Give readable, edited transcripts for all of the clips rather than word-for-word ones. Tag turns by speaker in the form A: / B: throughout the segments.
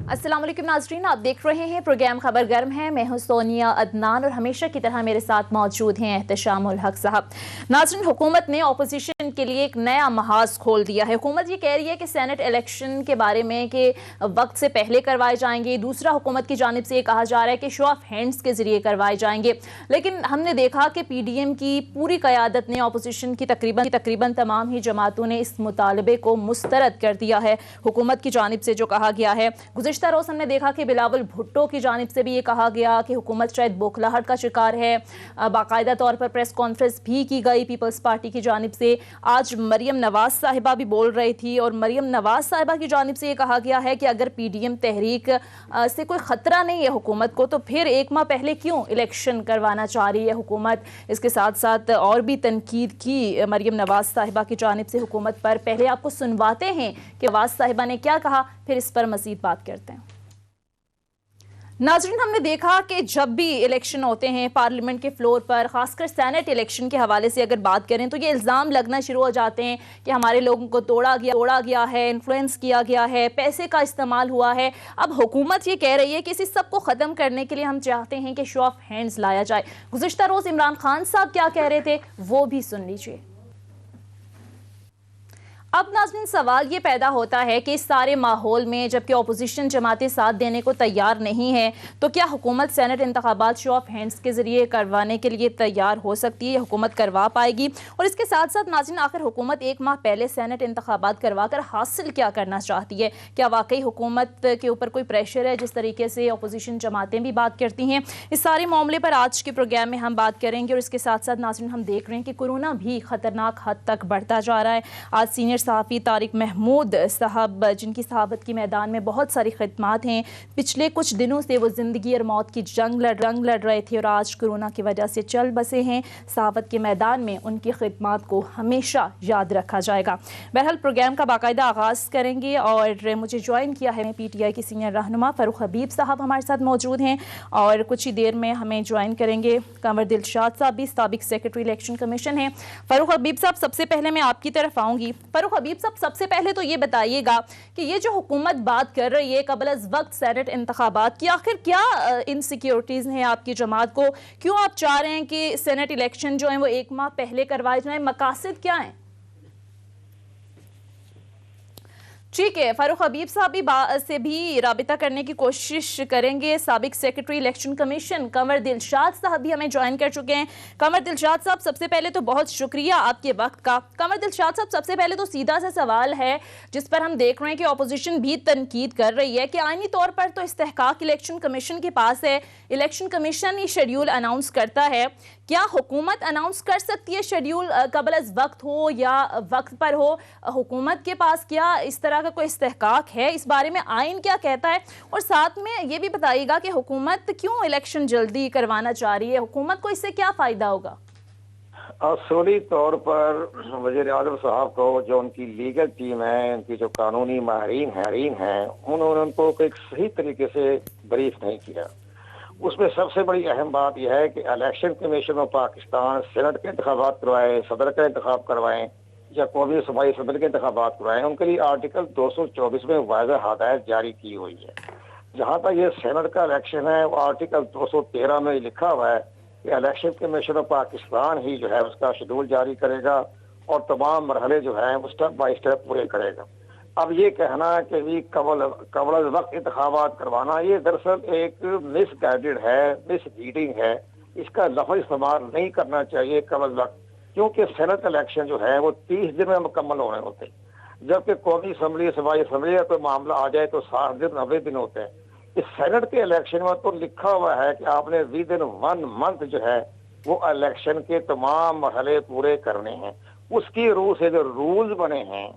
A: अस्सलाम वालेकुम नाजरीन, आप देख रहे हैं प्रोग्राम खबर गर्म है। मैं हूं सोनिया अदनान और हमेशा की तरह मेरे साथ मौजूद हैं एहतशामुल हक साहब। नाजरीन, हुकूमत ने ऑपोजिशन के लिए एक नया महाज खोल दिया है। हुकूमत ये कह रही है कि सेनेट इलेक्शन के बारे में कि वक्त से पहले करवाए जाएंगे। दूसरा, हुकूमत की जानिब से ये कहा जा रहा है कि शो ऑफ हैंड्स के जरिए करवाए जाएंगे। लेकिन हमने देखा कि PDM की पूरी क़यादत ने ऑपोजिशन की तकरीबन तमाम ही जमातों ने इस मुतालबे को मुस्तरद कर दिया है। हुकूमत की जानिब से जो कहा गया है, गुज़िश्ता रोज़ हमने देखा कि बिलावल भुट्टो की जानिब से भी ये कहा गया कि हुकूमत शायद बौखलाहट का शिकार है। बाकायदा तौर पर प्रेस कॉन्फ्रेंस भी की गई पीपल्स पार्टी की जानिब से। आज मरियम नवाज साहिबा भी बोल रही थी और मरियम नवाज साहिबा की जानिब से ये कहा गया है कि अगर PDM तहरीक से कोई ख़तरा नहीं है हुकूमत को, तो फिर एक माह पहले क्यों इलेक्शन करवाना चाह रही है हुकूमत। इसके साथ साथ और भी तनकीद की मरियम नवाज साहिबा की जानिब से हुकूमत पर। पहले आपको सुनवाते हैं कि नवाज साहिबा ने क्या कहा, फिर इस पर मज़ीद बात करते हैं। नाज़रीन, हमने देखा कि जब भी इलेक्शन होते हैं पार्लियामेंट के फ्लोर पर, खासकर सेनेट इलेक्शन के हवाले से अगर बात करें तो ये इल्ज़ाम लगना शुरू हो जाते हैं कि हमारे लोगों को तोड़ा गया है, इन्फ्लुएंस किया गया है, पैसे का इस्तेमाल हुआ है। अब हुकूमत ये कह रही है कि इस सब को ख़त्म करने के लिए हम चाहते हैं कि शो ऑफ हैंड्स लाया जाए। गुज़िश्ता रोज़ इमरान खान साहब क्या कह रहे थे, वो भी सुन लीजिए। अब नाज़रीन, सवाल ये पैदा होता है कि इस सारे माहौल में जबकि अपोजिशन जमातें साथ देने को तैयार नहीं है, तो क्या हुकूमत सेनेट इंतखाबात शो ऑफ हैंड्स के जरिए करवाने के लिए तैयार हो सकती है? हुकूमत करवा पाएगी? और इसके साथ साथ नाज़रीन, आखिर हुकूमत एक माह पहले सेनेट इंतखाबात करवा कर हासिल क्या करना चाहती है? क्या वाकई हुकूमत के ऊपर कोई प्रेशर है, जिस तरीके से अपोजिशन जमातें भी बात करती हैं? इस सारे मामले पर आज के प्रोग्राम में हम बात करेंगे। और इसके साथ साथ नाज़रीन, हम देख रहे हैं कि कोरोना भी ख़तरनाक हद तक बढ़ता जा रहा है। आज सीनियर सहाफ़ी तारिक महमूद साहब, जिनकी सहाबत की मैदान में बहुत सारी खिदमात हैं, पिछले कुछ दिनों से वो ज़िंदगी और मौत की जंग लड़ रहे थे और आज कोरोना की वजह से चल बसे हैं। सहाबत के मैदान में उनकी खिदमात को हमेशा याद रखा जाएगा। बहरहाल प्रोग्राम का बाकायदा आगाज़ करेंगे और मुझे ज्वाइन किया है PTI की सीनियर रहनुमा फ़ारूक हबीब साहब हमारे साथ मौजूद हैं और कुछ ही देर में हमें ज्वाइन करेंगे कंवर दिलशाद साहब भी, साबिक सेक्रेटरी इलेक्शन कमीशन हैं। फ़ारूक हबीब साहब, सबसे पहले मैं आपकी तरफ आऊँगी। फ़ारूक हबीब साहब, सबसे पहले तो ये बताइएगा कि ये जो हुकूमत बात कर रही है कबल अज़ वक्त सेनेट इंतखाबात की, आखिर क्या इनसिक्योरिटीज़ हैं आपकी जमात को? क्यों आप चाह रहे हैं कि सेनेट इलेक्शन जो है वो एक माह पहले करवाए जाएं? मकासद क्या हैं? ठीक है, फ़ारूक हबीब साहब से भी राबिता करने की कोशिश करेंगे। साबिक secretary election commission Kanwar Dilshad साहब भी हमें ज्वाइन कर चुके हैं। कंवर दिलशाद साहब, सबसे पहले तो बहुत शुक्रिया आपके वक्त का। कंवर दिलशाद साहब, सबसे पहले तो सीधा सा सवाल है जिस पर हम देख रहे हैं कि अपोजिशन भी तनकीद कर रही है कि आईनी तौर पर तो इस्तेहकाक इलेक्शन कमीशन के पास है, इलेक्शन कमीशन ही शेड्यूल अनाउंस करता है। क्या हुकूमत अनाउंस कर सकती है शेड्यूल, कबल अज़ वक्त हो या वक्त पर हो? हुकूमत के पास क्या इस तरह का कोई इस्तेहकाक है? इस बारे में आइन क्या कहता है? और साथ में ये भी बताइएगा कि हुकूमत क्यों इलेक्शन जल्दी करवाना चाह रही है? हुकूमत को इससे क्या फ़ायदा होगा?
B: असूली तौर पर वज़ीर आज़म साहब को, जो उनकी लीगल टीम है, उनकी जो कानूनी माहिरीन हैं, उन्होंने उनको एक सही तरीके से ब्रीफ नहीं किया। उसमें सबसे बड़ी अहम बात यह है कि election commission of Pakistan senate के इंतखाबात करवाए, सदर का इंतखाब करवाएं या कौमी सूबाई सदर के इंतखाबात करवाएं, उनके लिए आर्टिकल 224 में वाज़ेह हदायत जारी की हुई है। जहाँ तक ये सेनेट का इलेक्शन है, वो आर्टिकल 213 में लिखा हुआ है कि इलेक्शन कमीशन ऑफ पाकिस्तान ही जो है उसका शेड्यूल जारी करेगा और तमाम मरहले जो है वो स्टेप बाई स्टेप पूरे करेगा। अब ये कहना कि भी कबल वक्त इंतखाबात करवाना, ये दरअसल एक मिसगाइडेड है, मिसलीडिंग है। इसका लफ्ज़ इस्तेमाल नहीं करना चाहिए कबल वक्त, क्योंकि सेनेट इलेक्शन जो है वो 30 दिन में मुकम्मल होने होते हैं, जबकि कौमी असम्बली, सूबाई असम्बली का कोई मामला आ जाए तो 60 दिन 90 दिन होते हैं। इस सेनेट के इलेक्शन में तो लिखा हुआ है कि आपने विद इन 1 मंथ जो है वो इलेक्शन के तमाम मरहले पूरे करने हैं। उसकी रूह से जो रूल्स बने हैं,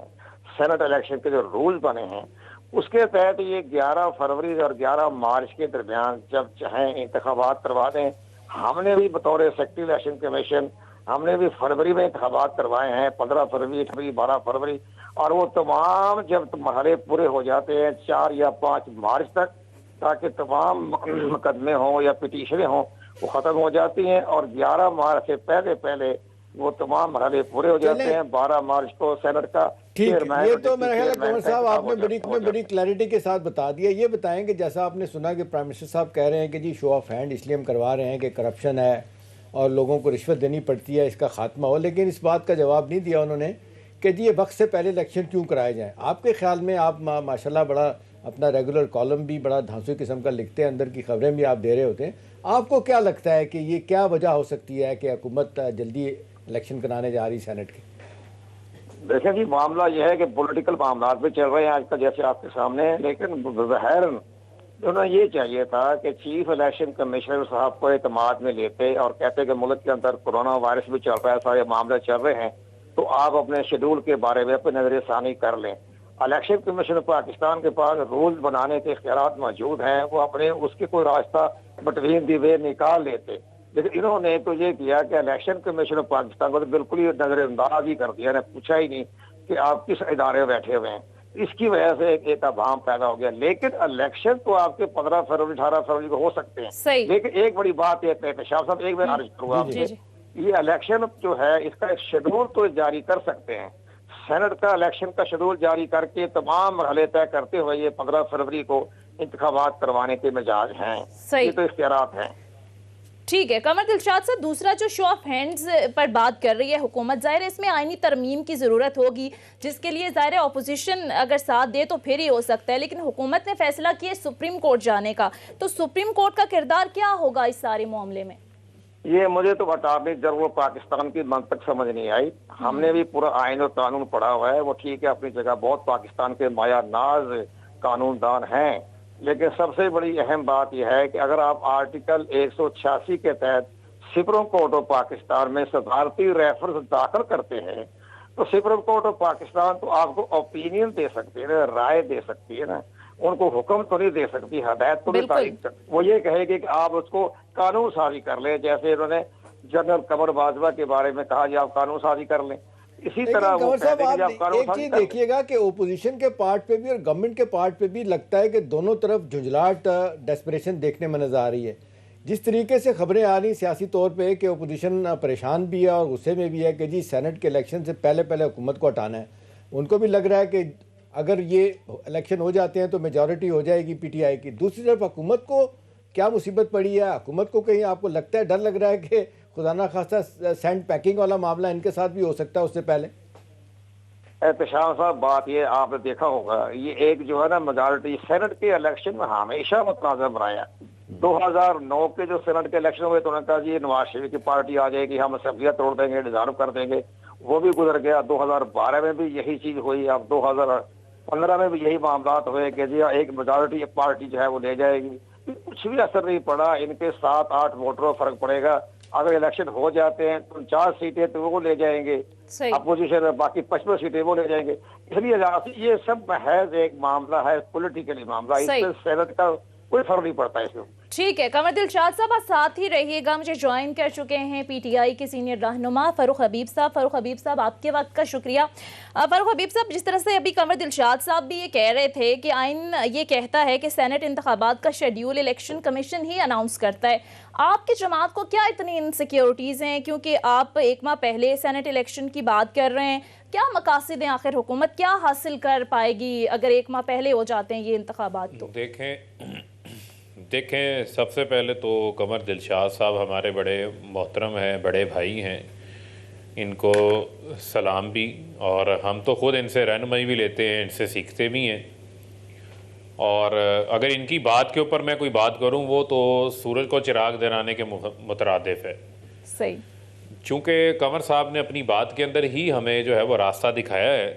B: सेनेट इलेक्शन के जो रूल्स बने हैं, उसके तहत ये 11 फरवरी और 11 मार्च के दरमियान जब चाहें इंतखाबात करवा दें। हमने भी बतौर सेक्रेटरी इलेक्शन कमीशन हमने भी फरवरी में इंतखाबात करवाए हैं, 15 फरवरी, 12 फरवरी, और वो तमाम जब मरहले पूरे हो जाते हैं 4 या 5 मार्च तक, ताकि तमाम मुकदमे हों या पिटीशनें हों वो ख़त्म हो जाती हैं और 11 मार्च से पहले वो तमाम मरहले पूरे हो जाते हैं। 12 मार्च को सेनेट का
C: ठीक है,
B: चेयरमैन
C: ये
B: और
C: तो मेरा ख्याल है
B: चेयरमैन
C: कंवर
B: का
C: साहब
B: इंतखाब
C: आपने बड़ी क्लैरिटी के साथ बता दिया। ये बताएं कि जैसा आपने सुना कि प्राइम मिनिस्टर साहब कह रहे हैं कि जी शो ऑफ हैंड इसलिए हम करवा रहे हैं कि करप्शन है और लोगों को रिश्वत देनी पड़ती है, इसका खात्मा हो, लेकिन इस बात का जवाब नहीं दिया उन्होंने कि जी ये वक्त से पहले इलेक्शन क्यों कराए जाएँ। आपके ख्याल में आप माशाल्लाह बड़ा अपना रेगुलर कॉलम भी बड़ा धांसू किस्म का लिखते हैं, अंदर की खबरें भी आप दे रहे होते हैं, आपको क्या लगता है कि ये क्या वजह हो सकती है कि हुकूमत जल्दी इलेक्शन कराने जा रही सेनेट की?
B: देखें जी, मामला यह है कि पॉलिटिकल मामला भी चल रहे हैं आजकल जैसे आपके सामने, लेकिन ज़ाहिरन उन्हें ये चाहिए था कि चीफ इलेक्शन कमिश्नर साहब को एतमाद में लेते और कहते कि मुल्क के अंदर कोरोना वायरस भी चल रहा है, सारे मामले चल रहे हैं, तो आप अपने शेड्यूल के बारे में अपनी नजरसानी कर लें। इलेक्शन कमीशन पाकिस्तान के पास रूल बनाने के इख्तियार मौजूद हैं, वो अपने उसके कोई रास्ता बिटवीन दी वे निकाल लेते, लेकिन इन्होंने तो ये किया कि इलेक्शन कमीशन पाकिस्तान को तो बिल्कुल ही नजरअंदाज ही कर दिया, ने पूछा ही नहीं कि आप किस इदारे में बैठे हुए हैं। इसकी वजह से एक अभाव पैदा हो गया। लेकिन इलेक्शन तो आपके 15 फरवरी 18 फरवरी को हो सकते हैं। लेकिन एक बड़ी बात यह है, शाह साहब एक बार अर्ज करूंगा आपसे, ये इलेक्शन जो है इसका एक शेड्यूल तो जारी कर सकते हैं, सेनेट का इलेक्शन का शेड्यूल जारी करके तमाम मरहले तय करते हुए ये 15 फरवरी को इंतखाबात करवाने के मिजाज हैं। ये तो इख्तियारात हैं।
A: ठीक है कमर दिलशाद साहब, दूसरा जो शो ऑफ हैंड्स पर बात कर रही है हुकूमत, जाहिर है इसमें आईनी तरमीम की ज़रूरत होगी, जिसके लिए जाहिर है अपोजिशन अगर साथ दे तो फिर ही हो सकता है, लेकिन हुकूमत ने फैसला किया सुप्रीम कोर्ट जाने का, तो सुप्रीम कोर्ट का किरदार क्या होगा इस सारे मामले में? ये
B: मुझे तो अटॉर्नी जनरल पाकिस्तान की मंतक समझ नहीं आई। हमने भी पूरा आइन और कानून पढ़ा हुआ है, वो ठीक है अपनी जगह, बहुत पाकिस्तान के माया नाज कानूनदान हैं, लेकिन सबसे बड़ी अहम बात यह है कि अगर आप आर्टिकल 186 के तहत सुप्रीम कोर्ट ऑफ पाकिस्तान में सदारती रेफरेंस दाखिल करते हैं, तो सुप्रीम कोर्ट ऑफ पाकिस्तान तो आपको ओपिनियन दे सकती है ना, राय दे सकती है ना, उनको हुक्म तो नहीं दे सकती, हदायत तो नहीं तारीख कर, वो ये कहेगी कि आप उसको कानून साजी कर ले, जैसे उन्होंने जनरल कमर बाजवा के बारे में कहा जी आप कानून साजी कर लें। इसी तरह वो कहते हैं कि आप कानून
C: एक चीज देखिएगा कि ओपोजिशन के पार्ट पे भी और गवर्नमेंट के पार्ट पे भी लगता है कि दोनों तरफ झुंझलाहट डेस्परेशन देखने में नजर आ रही है। जिस तरीके से खबरें आ रही सियासी तौर पे कि ओपोजिशन परेशान भी है और गुस्से में भी है कि जी सेनेट के इलेक्शन से पहले पहले हुकूमत को हटाना है, उनको भी लग रहा है कि अगर ये इलेक्शन हो जाते हैं तो मेजॉरिटी हो जाएगी पीटीआई की। दूसरी तरफ हुकूमत को क्या मुसीबत पड़ी है, हुकूमत को कहीं आपको लगता है, डर लग रहा है कि खुदा ना खास्ता सैंड पैकिंग वाला मामला इनके साथ भी हो सकता है उससे पहले?
B: एहतशाम साहब, बात ये आपने देखा होगा, ये एक जो है ना मेजॉरिटी सेनेट के इलेक्शन में हमेशा मुतनाज़ा बनाया। 2009 के जो सेनेट के इलेक्शन हुए तो उन्होंने कहा जी नवाज शरीफ की पार्टी आ जाएगी, हम असम्बलियाँ तोड़ देंगे, डिजार्व कर देंगे, वो भी गुजर गया। 2012 में भी यही चीज हुई, अब 2015 में भी यही मामला हुए कि जी एक मेजॉरिटी पार्टी जो है वो ले जाएगी। कुछ भी असर नहीं पड़ा, इनके 7-8 वोटरों फर्क पड़ेगा। अगर इलेक्शन हो जाते हैं तो 4 सीटें तो वो ले जाएंगे, अपोजिशन बाकी 55 सीटें वो ले जाएंगे। इसलिए ये सब महज एक मामला है, पॉलिटिकली मामला, इससे सेनेट का कोई फर्क नहीं पड़ता इसमें।
A: ठीक है कमर दिलशाद साहब, आप साथ ही रहिएगा। मुझे ज्वाइन कर चुके हैं पीटीआई के सीनियर रहनुमा फारूक हबीब साहब। फारूक हबीब साहब, आपके वक्त का शुक्रिया। फारूक हबीब साहब, जिस तरह से अभी कमर दिलशाद साहब भी ये कह रहे थे कि आइन ये कहता है कि सेनेट इंतखाबात का शेड्यूल इलेक्शन कमीशन ही अनाउंस करता है, आपकी जमात को क्या इतनी इनसिक्योरिटीज़ हैं? क्योंकि आप एक माह पहले सेनेट इलेक्शन की बात कर रहे हैं, क्या मकासद हैं? आखिर हुकूमत क्या हासिल कर पाएगी अगर एक माह पहले हो जाते हैं ये इंतखाबात? तो
D: देखें सबसे पहले तो कमर दिलशाद साहब हमारे बड़े मोहतरम हैं, बड़े भाई हैं, इनको सलाम भी, और हम तो ख़ुद इनसे रहनुमाई भी लेते हैं, इनसे सीखते भी हैं। और अगर इनकी बात के ऊपर मैं कोई बात करूं, वो तो सूरज को चिराग दिलाने के मुतरादिफ है।
A: सही,
D: चूँकि कमर साहब ने अपनी बात के अंदर ही हमें जो है वो रास्ता दिखाया है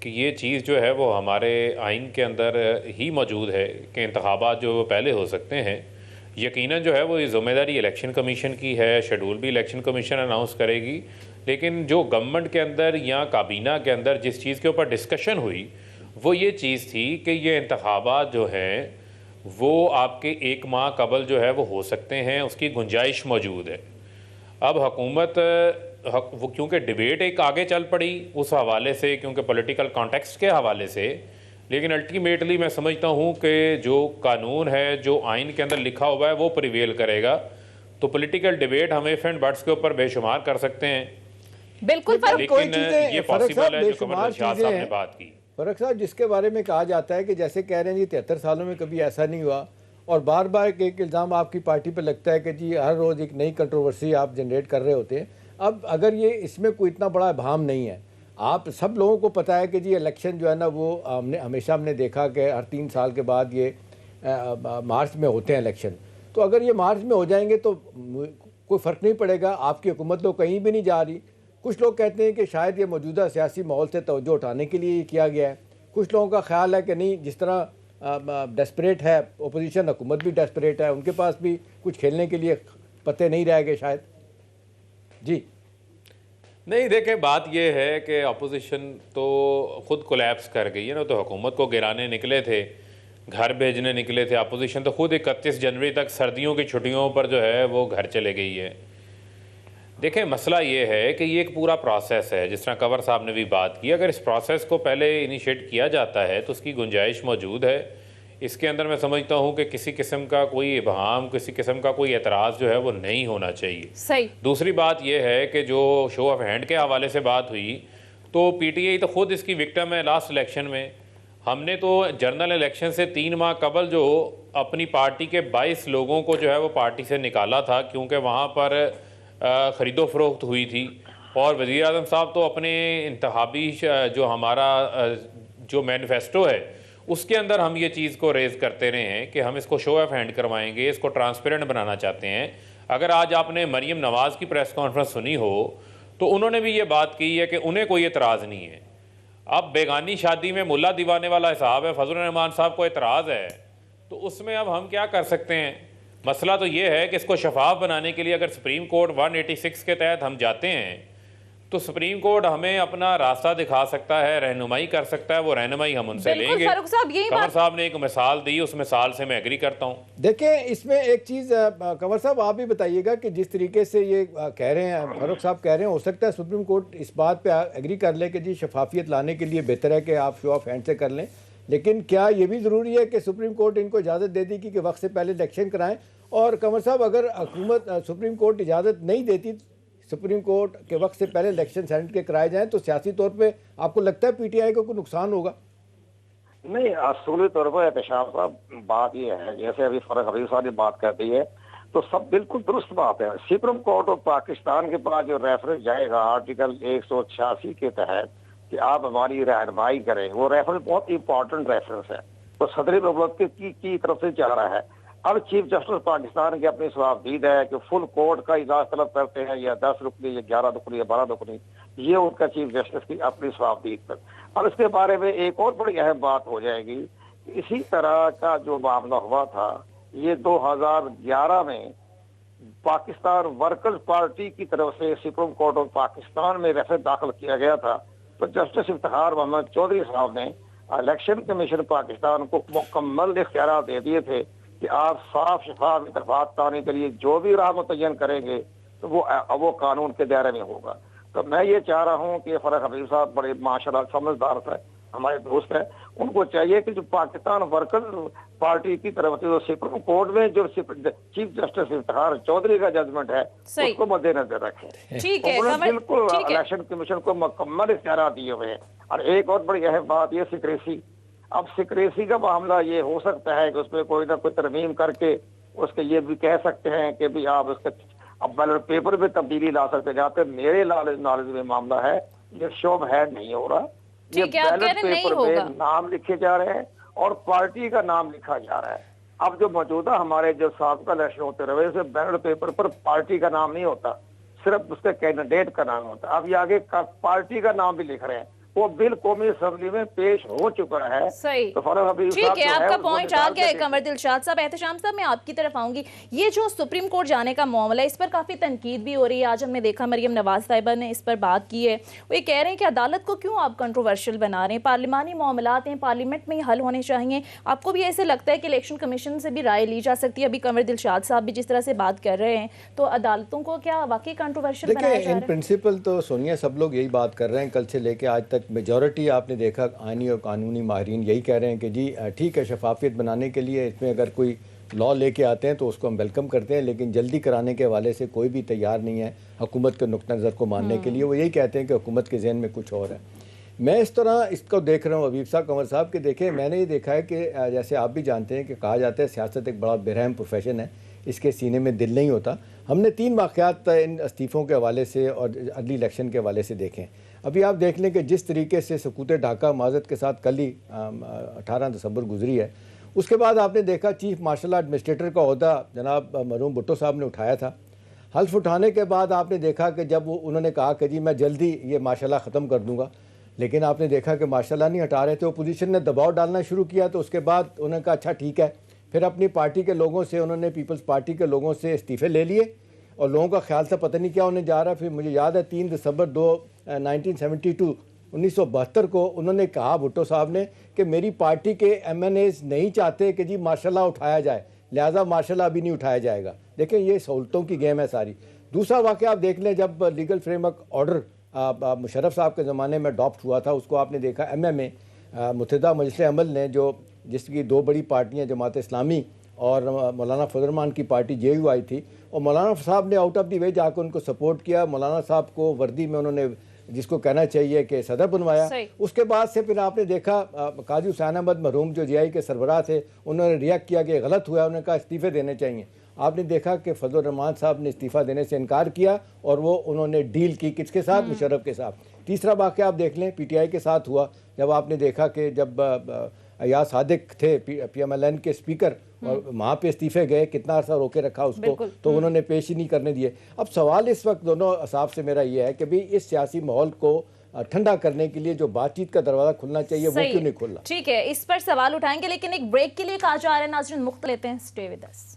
D: कि ये चीज़ जो है वो हमारे आइन के अंदर ही मौजूद है कि इंतखाबात जो पहले हो सकते हैं। यकीनन जो है वो ये ज़िम्मेदारी इलेक्शन कमीशन की है, शेड्यूल भी इलेक्शन कमीशन अनाउंस करेगी, लेकिन जो गवर्नमेंट के अंदर या काबीना के अंदर जिस चीज़ के ऊपर डिस्कशन हुई वो ये चीज़ थी कि ये इंतखाबात जो हैं वो आपके 1 माह कबल जो है वो हो सकते हैं, उसकी गुंजाइश मौजूद है। अब हुकूमत वो क्योंकि डिबेट एक आगे चल पड़ी उस हवाले से, क्योंकि पॉलिटिकल कॉन्टेक्स्ट के हवाले से, लेकिन अल्टीमेटली मैं समझता हूँ कि जो कानून है, जो आइन के अंदर लिखा हुआ है वो प्रिवेल करेगा। तो पॉलिटिकल डिबेट हम इफ एंड बट्स के ऊपर बेशुमार कर सकते हैं,
A: बिल्कुल फर्क
C: कोई
D: लेकिन
C: चीजें
D: ये
C: फर्क साहब
D: पॉसिबल है जो
C: बेशुमार
D: कमर दिलशाद
C: चीजें
D: साहब ने
C: हैं।
D: बात की।
C: फर्क साहब जिसके बारे में कहा जाता है कि जैसे कह रहे हैं जी 73 सालों में कभी ऐसा नहीं हुआ, और बार बार एक इल्ज़ाम आपकी पार्टी पे लगता है कि जी हर रोज़ एक नई कंट्रोवर्सी आप जनरेट कर रहे होते हैं। अब अगर ये इसमें कोई इतना बड़ा भाम नहीं है, आप सब लोगों को पता है कि जी इलेक्शन जो है ना वो हमने देखा कि हर 3 साल के बाद ये मार्च में होते हैं इलेक्शन। तो अगर ये मार्च में हो जाएंगे तो कोई फ़र्क नहीं पड़ेगा, आपकी हुकूमत तो कहीं भी नहीं जा रही। कुछ लोग कहते हैं कि शायद ये मौजूदा सियासी माहौल से तवज्जो उठाने के लिए किया गया है। कुछ लोगों का ख्याल है कि नहीं, जिस तरह डेस्परेट है ओपोजिशन, हुकूमत भी डेस्परेट है, उनके पास भी कुछ खेलने के लिए पत्ते नहीं रह गए शायद। जी
D: नहीं, देखें बात यह है कि अपोजिशन तो खुद कोलैप्स कर गई है ना, तो हुकूमत को गिराने निकले थे, घर भेजने निकले थे। अपोजिशन तो खुद 31 जनवरी तक सर्दियों की छुट्टियों पर जो है वो घर चले गई है। देखें मसला ये है कि ये एक पूरा प्रोसेस है, जिस तरह कंवर साहब ने भी बात की। अगर इस प्रोसेस को पहले इनिशिएट किया जाता है तो उसकी गुंजाइश मौजूद है। इसके अंदर मैं समझता हूँ कि किसी किस्म का कोई इबहम, किसी किस्म का कोई एतराज़ जो है वो नहीं होना चाहिए।
A: सही।
D: दूसरी बात यह है कि जो शो ऑफ हैंड के हवाले से बात हुई, तो पीटीआई तो खुद इसकी विक्टिम है। लास्ट इलेक्शन में हमने तो जनरल इलेक्शन से 3 माह कबल जो अपनी पार्टी के 22 लोगों को जो है वो पार्टी से निकाला था, क्योंकि वहाँ पर ख़रीदो फरोख्त हुई थी। और वज़ीर आज़म साहब तो अपने इंतखाबी जो हमारा जो मैनिफेस्टो है उसके अंदर हम ये चीज़ को रेज़ करते रहे हैं कि हम इसको शो ऑफ हैंड करवाएंगे, इसको ट्रांसपेरेंट बनाना चाहते हैं। अगर आज आपने मरीम नवाज़ की प्रेस कॉन्फ्रेंस सुनी हो तो उन्होंने भी ये बात की है कि उन्हें कोई एतराज़ नहीं है। अब बेगानी शादी में मुल्ला दीवाने वाला हिसाब है, फजल रहमान साहब को एतराज़ है, तो उसमें अब हम क्या कर सकते हैं? मसला तो ये है कि इसको शफाफ बनाने के लिए अगर सुप्रीम कोर्ट 186 के तहत हम जाते हैं तो सुप्रीम कोर्ट हमें अपना रास्ता दिखा सकता है, रहनुमाई कर सकता है। वो रहनुमाई हम उनसे लेंगे।
A: फारूक साहब यही
D: कंवर साहब ने एक मिसाल दी, उस मिसाल से मैं एग्री करता हूँ।
C: देखें इसमें एक चीज़ कंवर साहब आप भी बताइएगा कि जिस तरीके से ये कह रहे हैं, फारूक साहब कह रहे हैं, हो सकता है सुप्रीम कोर्ट इस बात पे एग्री कर ले कि जी शफाफियत लाने के लिए बेहतर है कि आप शो ऑफ हैंड से कर लें, लेकिन क्या ये भी ज़रूरी है कि सुप्रीम कोर्ट इनको इजाज़त दे दी कि वक्त से पहले इलेक्शन कराएं? और कंवर साहब अगर हुकूमत सुप्रीम कोर्ट इजाज़त नहीं देती, सुप्रीम कोर्ट के वक्त से पहले इलेक्शन सेनेट के कराए जाएं, तो सियासी तौर पे आपको लगता है पीटीआई को कोई नुकसान होगा?
B: नहीं, असूली तौर पर एहतशाम साहब बात यह है, जैसे अभी फरक हबीब साहब ने बात कर दी है तो सब बिल्कुल दुरुस्त बात है। सुप्रीम कोर्ट ऑफ पाकिस्तान के पास जो रेफरेंस जाएगा आर्टिकल 186 के तहत कि आप हमारी रहनुमाई करें, वो रेफरेंस बहुत इंपॉर्टेंट रेफरेंस है, तो सदर मुमलकत की तरफ से जा रहा है। अब चीफ जस्टिस पाकिस्तान की अपनी स्वाबदीद है कि फुल कोर्ट का इजाज़ तलब करते हैं या 10 रुकनी या 11 रुकनी या 12 रुकनी, ये उनका चीफ जस्टिस की अपनी स्वाबदीद पर। अब इसके बारे में एक और बड़ी अहम बात हो जाएगी, इसी तरह का जो मामला हुआ था ये 2011 में पाकिस्तान वर्कर्स पार्टी की तरफ से सुप्रीम कोर्ट ऑफ पाकिस्तान में रेफरेंस दाखिल किया गया था, तो जस्टिस इफ्तिखार मोहम्मद चौधरी साहब ने इलेक्शन कमीशन पाकिस्तान को मुकम्मल इख्तियार दे दिए थे कि आप साफ शफाफ इंतखाबात कराने के लिए जो भी राह मुतय्यन करेंगे तो वो कानून के दायरे में होगा। तो मैं ये चाह रहा हूँ कि फरक हबीब साहब बड़े माशाल्लाह समझदार है, हमारे दोस्त हैं, उनको चाहिए कि जो पाकिस्तान वर्कर्स पार्टी की तरफ से जो सुप्रीम कोर्ट में जो चीफ जस्टिस इफ्तिखार चौधरी का जजमेंट है उसको मद्देनजर रखें।
A: ठीक है,
B: उन्होंने बिल्कुल इलेक्शन कमीशन को मुकम्मल इख्तियार दिए हुए हैं। और एक और बड़ी अहम बात ये सिक्रेसी, अब सिक्रेसी का मामला ये हो सकता है कि उसमें कोई ना कोई तरमीम करके उसके ये भी कह सकते हैं कि भी आप उसके अब बैलेट पेपर में तब्दीली ला सकते हैं। जहाँ पे मेरे नॉलेज में मामला है ये शो ऑफ हैंड नहीं हो रहा, ये बैलेट पेपर में नाम लिखे जा रहे हैं और पार्टी का नाम लिखा जा रहा है। अब जो मौजूदा हमारे जो साबिका इलेक्शन होते रहे से बैलेट पेपर पर पार्टी का नाम नहीं होता, सिर्फ उसके कैंडिडेट का नाम होता है। अब ये आगे पार्टी का नाम भी लिख रहे हैं, वो बिल कौमी असेंबली में पेश हो चुका है।
A: सही,
B: तो
A: ठीक है, आपका पॉइंट आ गया है कंवर दिलशाद साहब। एहतशाम साहब मैं आपकी तरफ आऊंगी, ये जो सुप्रीम कोर्ट जाने का मामला है इस पर काफी तनकीद भी हो रही है। आज हमने देखा मरियम नवाज साहिबा ने इस पर बात की है, वो ये कह रहे हैं कि अदालत को क्यों आप कंट्रोवर्शियल बना रहे हैं, पार्लिमानी मामलात हैं, पार्लियामेंट में हल होने चाहिए। आपको भी ऐसे लगता है कि इलेक्शन कमीशन से भी राय ली जा सकती है? अभी कंवर दिलशाद साहब भी जिस तरह से बात कर रहे हैं, तो अदालतों को क्या वाकई कंट्रोवर्शियल बनाया जा रहा है?
C: इन प्रिंसिपल तो सोनिया सब लोग यही बात कर रहे हैं, कल से लेके आज तक मेजॉरिटी आपने देखा आईनी और कानूनी माहिरीन यही कह रहे हैं कि जी ठीक है, शफाफियत बनाने के लिए इसमें अगर कोई लॉ लेके आते हैं तो उसको हम वेलकम करते हैं, लेकिन जल्दी कराने के हवाले से कोई भी तैयार नहीं है हुकूमत के नुक्ता नज़र को मानने के लिए। वो यही कहते हैं कि हुकूमत के जहन में कुछ और है। मैं इस तरह इसको देख रहा हूँ हबीब साहब, कंवर साहब के देखे, मैंने ये देखा है कि जैसे आप भी जानते हैं कि कहा जाता है सियासत एक बड़ा बेरहम प्रोफेशन है, इसके सीने में दिल नहीं होता। हमने 3 वाक़यात इन इस्तीफ़ों के हवाले से और अगली इलेक्शन के हवाले से देखें। अभी आप देख लें कि जिस तरीके से सकूत ढाका माजत के साथ कल ही 18 दिसंबर गुजरी है, उसके बाद आपने देखा चीफ मार्शल एडमिनिस्ट्रेटर का ओहदा जनाब मरहूम भुट्टो साहब ने उठाया था। हल्फ उठाने के बाद आपने देखा कि जब उन्होंने कहा कि जी मैं जल्दी ये माशाल्लाह ख़त्म कर दूंगा, लेकिन आपने देखा कि माशाल्लाह नहीं हटा रहे थे। अपोजिशन ने दबाव डालना शुरू किया तो उसके बाद उन्होंने कहा अच्छा ठीक है, फिर अपनी पार्टी के लोगों से उन्होंने पीपल्स पार्टी के लोगों से इस्तीफ़े ले लिए और लोगों का ख्याल था पता नहीं क्या होने जा रहा है। फिर मुझे याद है 3 दिसंबर 1972 को उन्होंने कहा भुट्टो साहब ने कि मेरी पार्टी के MNAs नहीं चाहते कि जी माशाल्लाह उठाया जाए, लिहाजा माशाल्लाह अभी नहीं उठाया जाएगा। देखें ये सहूलतों की गेम है सारी। दूसरा वाक़या आप देख लें, जब लीगल फ्रेमवर्क ऑर्डर मुशर्रफ साहब के ज़माने में अडॉप्ट हुआ था, उसको आपने देखा MMA मुत्तहिदा मजलिस अमल ने, जो जिसकी 2 बड़ी पार्टियाँ जमात इस्लामी और मौलाना फजल रहमान की पार्टी JU आई थी, और मौलाना साहब ने आउट ऑफ दी वे जाकर उनको सपोर्ट किया। मौलाना साहब को वर्दी में उन्होंने जिसको कहना चाहिए कि सदर बनवाया। उसके बाद से फिर आपने देखा काजी हुसैन अहमद मरहूम जो JI के सरबराह थे, उन्होंने रिएक्ट किया कि गलत हुआ, उन्होंने कहा इस्तीफ़े देने चाहिए। आपने देखा कि फजल रहमान साहब ने इस्तीफ़ा देने से इनकार किया और वो उन्होंने डील की किसके साथ, मुशर्रफ के साथ। तीसरा वाक़या आप देख लें PTI के साथ हुआ, जब आपने देखा कि जब अयाज सादिक थे PMLN के स्पीकर और वहाँ पे इस्तीफ़े गए, कितना अर्सा रोके रखा उसको, तो उन्होंने पेश ही नहीं करने दिए। अब सवाल इस वक्त दोनों असाब से मेरा ये है कि भाई इस सियासी माहौल को ठंडा करने के लिए जो बातचीत का दरवाज़ा खुलना चाहिए वो क्यों नहीं खुला?
A: ठीक है, इस पर सवाल उठाएंगे, लेकिन एक ब्रेक के लिए कहा जा रहा है नाज़रीन, मुक्त लेते हैं, स्टे विद अस।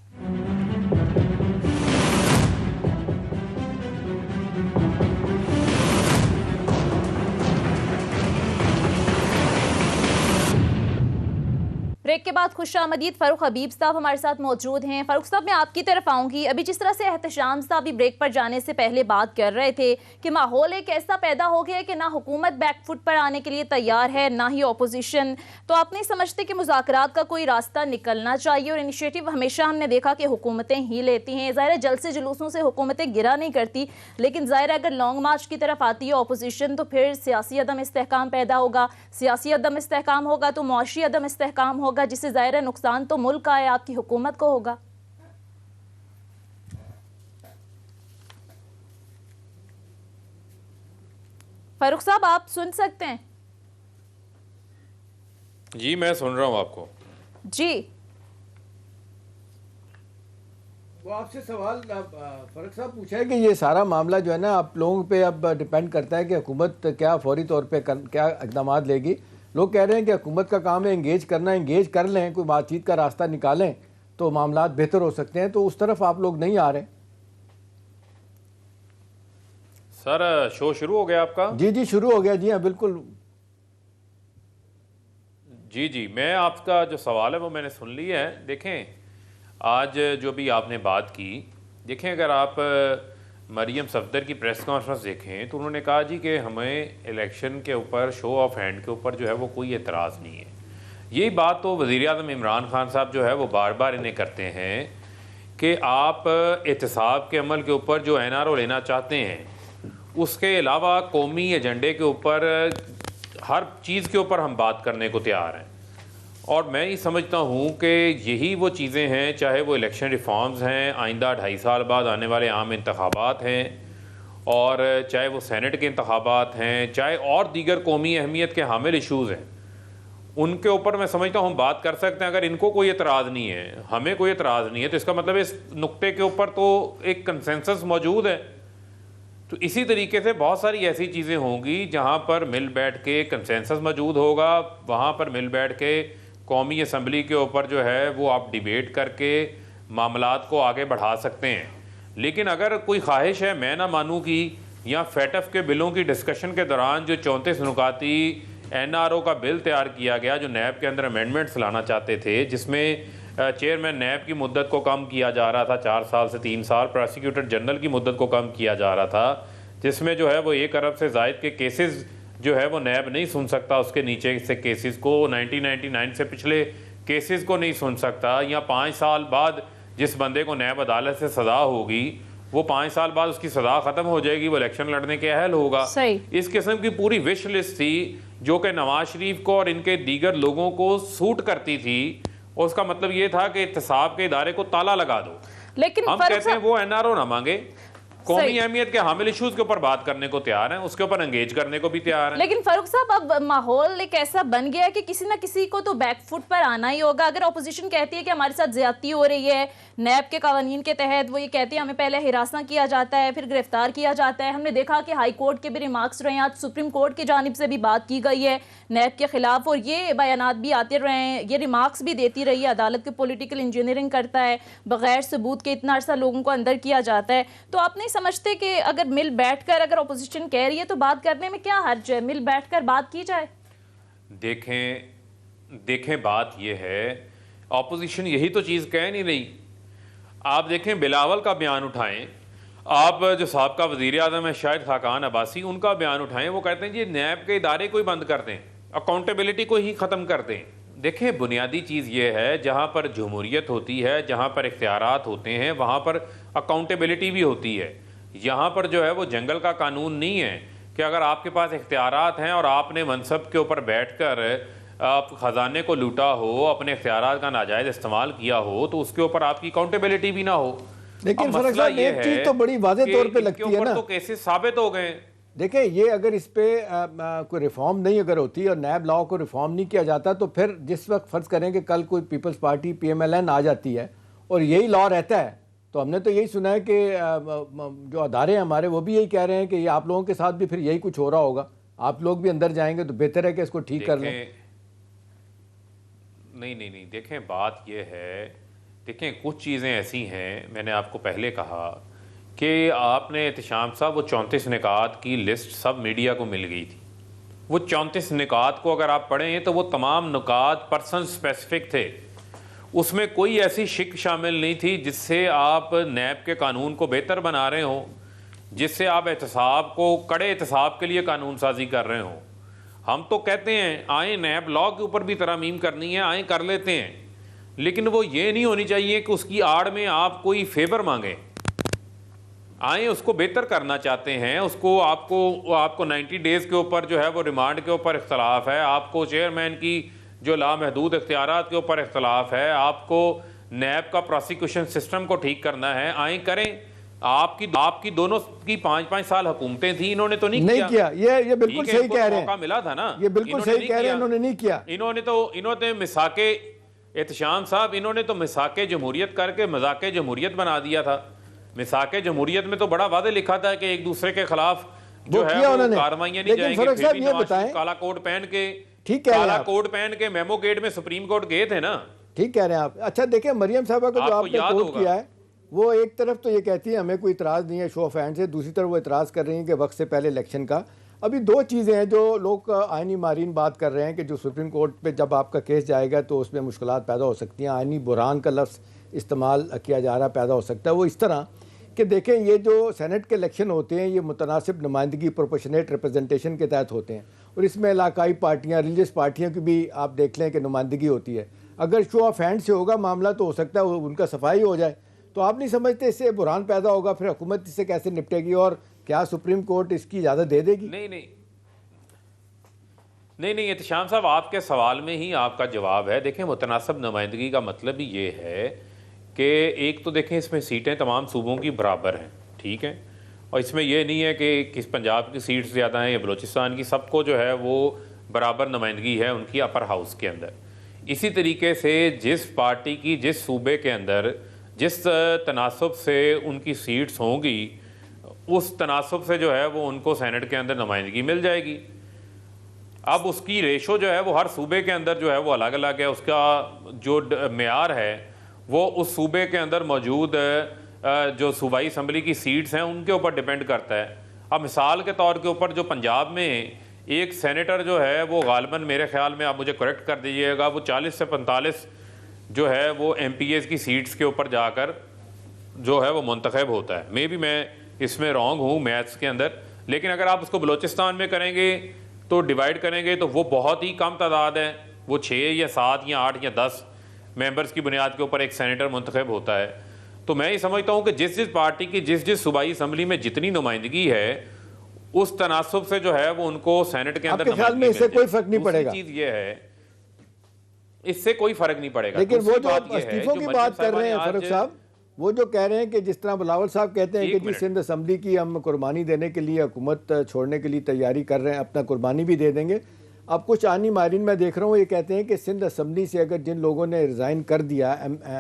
A: ब्रेक के बाद खुशामदीद फ़ारूक हबीब साहब हमारे साथ मौजूद हैं। फ़ारूक साहब, मैं आपकी तरफ आऊँगी। अभी जिस तरह से एहतशाम साहब भी ब्रेक पर जाने से पहले बात कर रहे थे कि माहौल एक ऐसा पैदा हो गया है कि ना हुकूमत बैकफुट पर आने के लिए तैयार है, ना ही अपोजिशन, तो आप नहीं समझते कि मुज़ाकरात का कोई रास्ता निकलना चाहिए? और इनिशिएटिव हमेशा हमने देखा कि हुकूमतें ही लेती हैं। ज़ाहिर है जल से जुलूसों से हुकूमतें गिरा नहीं करती, लेकिन ज़ाहिर है अगर लॉन्ग मार्च की तरफ आती है अपोजिशन तो फिर सियासी अदम इस्तेहकाम पैदा होगा, सियासी अदम इस्तेहकाम होगा तो मुआशी अदम इस्तेहकाम होगा, जिससे ज़ाहिर है नुकसान तो मुल्क का है, आपकी हुकूमत को होगा। फारूक साहब आप सुन सकते हैं?
D: जी मैं सुन रहा हूँ आपको।
A: जी
C: वो आपसे सवाल फ़ारूक साहब पूछा है कि ये सारा मामला जो है ना आप लोगों पे अब डिपेंड करता है कि हुकूमत क्या फौरी तौर पे क्या इक़दाम लेगी। लोग कह रहे हैं कि हुकूमत का काम है एंगेज करना, एंगेज कर लें, कोई बातचीत का रास्ता निकालें तो मामला बेहतर हो सकते हैं, तो उस तरफ आप लोग नहीं आ रहे।
D: सर शो शुरू हो गया आपका?
C: जी जी शुरू हो गया। जी हाँ बिल्कुल।
D: जी जी, मैं आपका जो सवाल है वो मैंने सुन लिया है। देखें आज जो भी आपने बात की, देखें अगर आप मरियम सफदर की प्रेस कॉन्फ्रेंस देखें तो उन्होंने कहा जी कि हमें इलेक्शन के ऊपर शो ऑफ हैंड के ऊपर जो है वो कोई एतराज़ नहीं है। यही बात तो वज़ीर-ए-आज़म इमरान खान साहब जो है वो बार बार इन्हें करते हैं कि आप एहतसाब के अमल के ऊपर जो NRO लेना चाहते हैं, उसके अलावा कौमी एजेंडे के ऊपर हर चीज़ के ऊपर हम बात करने को तैयार हैं। और मैं ये समझता हूँ कि यही वो चीज़ें हैं, चाहे वो इलेक्शन रिफॉर्म्स हैं, आइंदा 2.5 साल बाद आने वाले आम इंतखाबात हैं, और चाहे वो सेनेट के इंतखाबात हैं, चाहे और दीगर कौमी अहमियत के हामिल इशूज़ हैं, उनके ऊपर मैं समझता हूँ हम बात कर सकते हैं। अगर इनको कोई एतराज़ नहीं है, हमें कोई एतराज़ नहीं है, तो इसका मतलब इस नुक्ते के ऊपर तो एक कंसेंसस मौजूद है। तो इसी तरीके से बहुत सारी ऐसी चीज़ें होंगी जहाँ पर मिल बैठ के कंसेंसस मौजूद होगा, वहाँ पर मिल बैठ के कौमी असम्बली के ऊपर जो है वो आप डिबेट करके मामलात को आगे बढ़ा सकते हैं। लेकिन अगर कोई ख्वाहिश है, मैं ना मानूँ कि या फैटफ के बिलों की डिस्कशन के दौरान जो 34 नुकाती NRO का बिल तैयार किया गया, जो नैब के अंदर अमेंडमेंट्स लाना चाहते थे, जिसमें चेयरमैन नैब की मुद्दत को कम किया जा रहा था 4 साल से 3 साल, प्रोसिक्यूटर जनरल की मुद्दत को कम किया जा रहा था, जिसमें जो है वो 1 अरब से ज़ायद के केसेस जो है वो नैब नहीं सुन सकता, उसके नीचे से केसेस को 1999 से पिछले केसेस को नहीं सुन सकता, या 5 साल बाद जिस बंदे को नैब अदालत से सज़ा होगी वो 5 साल बाद उसकी सज़ा ख़त्म हो जाएगी, वो इलेक्शन लड़ने के अहल होगा। इस किस्म की पूरी विश लिस्ट थी जो कि नवाज शरीफ को और इनके दीगर लोगों को सूट करती थी। और उसका मतलब ये था कि एहतसाब के इदारे को ताला लगा दो।
A: लेकिन
D: हम कहते हैं वो एनआरओ ना मांगे, कौमी अहमियत के हामिल इश्यूज के ऊपर बात करने को तैयार हैं, उसके ऊपर एंगेज करने को भी तैयार हैं।
A: लेकिन फारूक साहब, अब माहौल एक ऐसा बन गया है कि किसी ना किसी को तो बैकफुट पर आना ही होगा। अगर अपोजिशन कहती है कि हमारे साथ ज्यादती हो रही है, नैब के कानून के तहत वो ये कहते हैं हमें पहले हिरासत किया जाता है फिर गिरफ्तार किया जाता है। हमने देखा कि हाई कोर्ट के भी रिमार्क्स रहे हैं, आज सुप्रीम कोर्ट की जानिब से भी बात की गई है नैब के खिलाफ, और ये बयानात भी आते रहे हैं, ये रिमार्क्स भी देती रही है अदालत की पॉलिटिकल इंजीनियरिंग करता है, बगैर सबूत के इतना अर्सा लोगों को अंदर किया जाता है। तो आप नहीं समझते कि अगर मिल बैठकर, अगर अपोजिशन कह रही है तो बात करने में क्या हर्ज है, मिल बैठकर बात की जाए?
D: देखें बात यह है, ऑपोजिशन यही तो चीज़ कह नहीं रही। आप देखें बिलावल का बयान उठाएं, आप जो साहबका वज़ीर आज़म है शाहिद खाकान अब्बासी, उनका बयान उठाएं, वो कहते हैं जी नैब के इदारे को ही बंद कर दें, अकाउंटेबिलिटी को ही ख़त्म कर दें। देखें बुनियादी चीज़ ये है, जहाँ पर जमहूरियत होती है, जहाँ पर इख्तियारात होते हैं, वहाँ पर अकाउंटेबिलिटी भी होती है। यहाँ पर जो है वो जंगल का कानून नहीं है कि अगर आपके पास इख्तियारात हैं और आपने मनसब के ऊपर बैठकर आप ख़जाने को लूटा हो, अपने इख्तियारात का नाजायज़ इस्तेमाल किया हो, तो उसके ऊपर आपकी अकाउंटेबिलिटी भी ना हो।
C: लेकिन मसला ये एक चीज़ तो बड़ी वाज़े तौर पे लगती है ना,
D: तो केसेस साबित हो गए।
C: देखें ये अगर इस पे कोई रिफॉर्म नहीं अगर होती और नैब लॉ को रिफॉर्म नहीं किया जाता, तो फिर जिस वक्त फ़र्ज़ करें कि कल कोई पीपल्स पार्टी PMLN आ जाती है और यही लॉ रहता है, तो हमने तो यही सुना है कि जो अदारे हैं हमारे वो भी यही कह रहे हैं कि ये आप लोगों के साथ भी फिर यही कुछ हो रहा होगा, आप लोग भी अंदर जाएंगे तो बेहतर है कि इसको ठीक कर लें।
D: नहीं, देखें बात ये है, देखें कुछ चीज़ें ऐसी हैं, मैंने आपको पहले कहा कि आपने एहतशाम साहब वो 34 निकात की लिस्ट सब मीडिया को मिल गई थी। वो 34 निकात को अगर आप पढ़ें तो वो तमाम निकात पर्सन स्पेसिफिक थे, उसमें कोई ऐसी शिक शामिल नहीं थी जिससे आप नैब के कानून को बेहतर बना रहे हो, जिससे आप एहतसाब को कड़े एहतसाब के लिए कानून साजी कर रहे हो। हम तो कहते हैं आए नैब लॉ के ऊपर भी तरमीम करनी है, आए कर लेते हैं, लेकिन वो ये नहीं होनी चाहिए कि उसकी आड़ में आप कोई फेवर मांगें। आए उसको बेहतर करना चाहते हैं, उसको आपको 90 डेज़ के ऊपर जो है वो रिमांड के ऊपर इख्तलाफ है, आपको चेयरमैन की जो लामहदूद इख्तियारात के ऊपर इख्तलाफ है, आपको नैब का प्रोसिक्यूशन सिस्टम को ठीक करना है, आए करें। आपकी दोनों की 5-5 साल हुकूमतें थी, इन्होंने तो नहीं किया।
C: ये बिल्कुल सही कह रहे हैं,
D: मौका मिला था ना,
C: ये बिल्कुल सही कह रहे हैं, इन्होंने नहीं किया।
D: इन्होंने मिसाके एहतशाम साहब, इन्होंने तो मिसाके जमहूरियत करके मजाके जमहूरियत बना दिया था। मिसाके जमहूरियत में तो बड़ा वादे लिखा था कि एक दूसरे के खिलाफ जो है वो कार्रवाइयां नहीं जाएंगी। काला कोट पहन के,
C: ठीक है,
D: काला कोट पहन के मेमो गेट में सुप्रीम कोर्ट गए थे ना।
C: ठीक कह रहे हैं आप। अच्छा देखें, मरियम साहबा को जो आपने कोट किया है, वो एक तरफ तो ये कहती है हमें कोई इतराज़ नहीं है शो ऑफ हैंड से, दूसरी तरफ वो इतराज़ कर रही हैं कि वक्त से पहले इलेक्शन का। अभी दो चीज़ें हैं जो लोग आइनी मारीन बात कर रहे हैं कि जो सुप्रीम कोर्ट पे जब आपका केस जाएगा तो उसमें मुश्किलात पैदा हो सकती हैं। आइनी बुरहान का लफ्ज़ इस्तेमाल किया जा रहा पैदा हो सकता है। वो इस तरह कि देखें, ये जो सेनेट के इलेक्शन होते हैं ये मुतनासिब नुमाइंदगी प्रोपोर्शनेट रिप्रेजेंटेशन के तहत होते हैं, और इसमें इलाकाई पार्टियाँ, रिलीजियस पार्टियों की भी आप देख लें कि नुमाइंदगी होती है। अगर शो ऑफ हैंड से होगा मामला तो हो सकता है उनका सफाई हो जाए, तो आप नहीं समझते इससे बुरहान पैदा होगा, फिर हुकूमत इससे कैसे निपटेगी और क्या सुप्रीम कोर्ट इसकी इजाज़त दे देगी?
D: नहीं, एहतशाम साहब, आपके सवाल में ही आपका जवाब है। देखें, मुतनासिब नुमाइंदगी का मतलब ही ये है कि एक तो देखें इसमें सीटें तमाम सूबों की बराबर हैं, ठीक है, और इसमें यह नहीं है कि किस पंजाब की सीट्स ज़्यादा हैं या बलूचिस्तान की, सबको जो है वो बराबर नुमाइंदगी है उनकी अपर हाउस के अंदर। इसी तरीके से जिस पार्टी की जिस सूबे के अंदर जिस तनासब से उनकी सीट्स होंगी, उस तनासब से जो है वो उनको सेनेट के अंदर नुमाइंदगी मिल जाएगी। अब उसकी रेशो जो है वो हर सूबे के अंदर जो है वो अलग अलग है, उसका जो मेयार है वो उस सूबे के अंदर मौजूद जो सूबाई असम्बली की सीट्स हैं उनके ऊपर डिपेंड करता है। अब मिसाल के तौर के ऊपर जो पंजाब में एक सेनेटर जो है वो गालिबन, मेरे ख्याल में आप मुझे करेक्ट कर दीजिएगा, वो 40 से 45 जो है वो MPAs की सीट्स के ऊपर जाकर जो है वो मुंतखब होता है। मे भी मैं इसमें रॉन्ग हूँ मैथ्स के अंदर, लेकिन अगर आप उसको बलूचिस्तान में करेंगे तो डिवाइड करेंगे तो वो बहुत ही कम तादाद है, वो 6 या 7 या 8 या 10 मेंबर्स की बुनियाद के ऊपर एक सेनेटर मुंतखब होता है। तो मैं ये समझता हूँ कि जिस जिस पार्टी की जिस सूबाई असम्बली में जितनी नुमाइंदगी है उस तनासुब से जो है वो उनको सेनेट के अंदर
C: आपके ख्याल में इससे कोई फर्क नहीं पड़ेगा?
D: चीज ये है, इससे कोई फर्क नहीं पड़ेगा।
C: लेकिन वो जो
D: बात ये है,
C: इस्तीफों की
D: जो
C: बात
D: मरियम
C: कर रहे हैं
D: साहिबा ने
C: फारूक
D: आज-
C: साहब, वो जो कह रहे हैं कि जिस तरह बिलावल साहब कहते हैं कि जी सिंध असम्बली की हम कुर्बानी देने के लिए, हुकूमत छोड़ने के लिए तैयारी कर रहे हैं, अपना कुर्बानी भी दे देंगे। अब कुछ आनी मारिन मैं देख रहा हूँ ये कहते हैं कि सिंध असम्बली से अगर जिन लोगों ने रिज़ाइन कर दिया